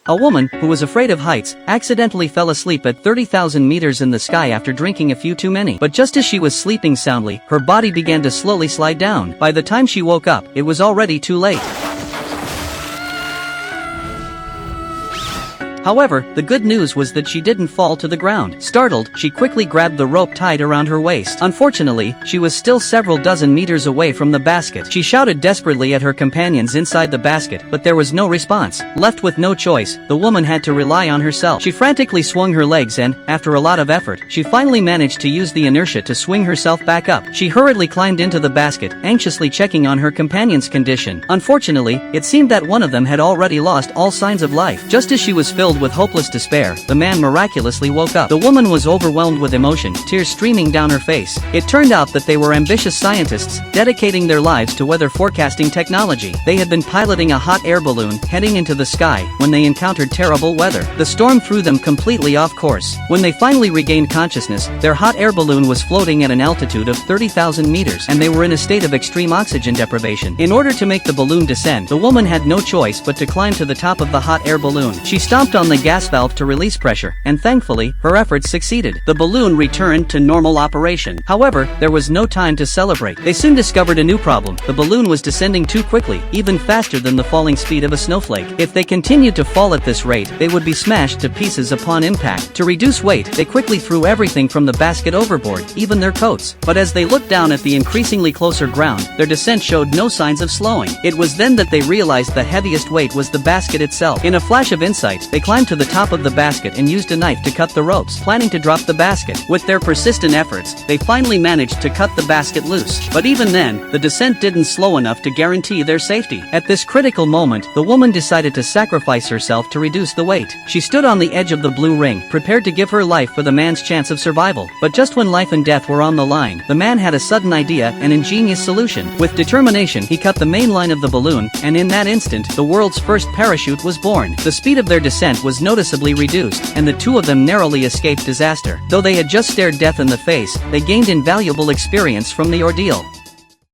A woman, who was afraid of heights, accidentally fell asleep at 30,000 meters in the sky after drinking a few too many. But just as she was sleeping soundly, her body began to slowly slide down. By the time she woke up, it was already too late. However, the good news was that she didn't fall to the ground. Startled, she quickly grabbed the rope tied around her waist. Unfortunately, she was still several dozen meters away from the basket. She shouted desperately at her companions inside the basket, but there was no response. Left with no choice, the woman had to rely on herself. She frantically swung her legs and, after a lot of effort, she finally managed to use the inertia to swing herself back up. She hurriedly climbed into the basket, anxiously checking on her companion's condition. Unfortunately, it seemed that one of them had already lost all signs of life. Just as she was filled with hopeless despair, the man miraculously woke up. The woman was overwhelmed with emotion, tears streaming down her face. It turned out that they were ambitious scientists, dedicating their lives to weather forecasting technology. They had been piloting a hot air balloon, heading into the sky, when they encountered terrible weather. The storm threw them completely off course. When they finally regained consciousness, their hot air balloon was floating at an altitude of 30,000 meters, and they were in a state of extreme oxygen deprivation. In order to make the balloon descend, the woman had no choice but to climb to the top of the hot air balloon. She stomped on the gas valve to release pressure, and thankfully, her efforts succeeded. The balloon returned to normal operation. However, there was no time to celebrate. They soon discovered a new problem. The balloon was descending too quickly, even faster than the falling speed of a snowflake. If they continued to fall at this rate, they would be smashed to pieces upon impact. To reduce weight, they quickly threw everything from the basket overboard, even their coats. But as they looked down at the increasingly closer ground, their descent showed no signs of slowing. It was then that they realized the heaviest weight was the basket itself. In a flash of insight, they climbed to the top of the basket and used a knife to cut the ropes, planning to drop the basket. With their persistent efforts, they finally managed to cut the basket loose. But even then, the descent didn't slow enough to guarantee their safety. At this critical moment, the woman decided to sacrifice herself to reduce the weight. She stood on the edge of the blue ring, prepared to give her life for the man's chance of survival. But just when life and death were on the line, the man had a sudden idea, an ingenious solution. With determination, he cut the main line of the balloon, and in that instant, the world's first parachute was born. The speed of their descent was noticeably reduced, and the two of them narrowly escaped disaster. Though they had just stared death in the face, they gained invaluable experience from the ordeal.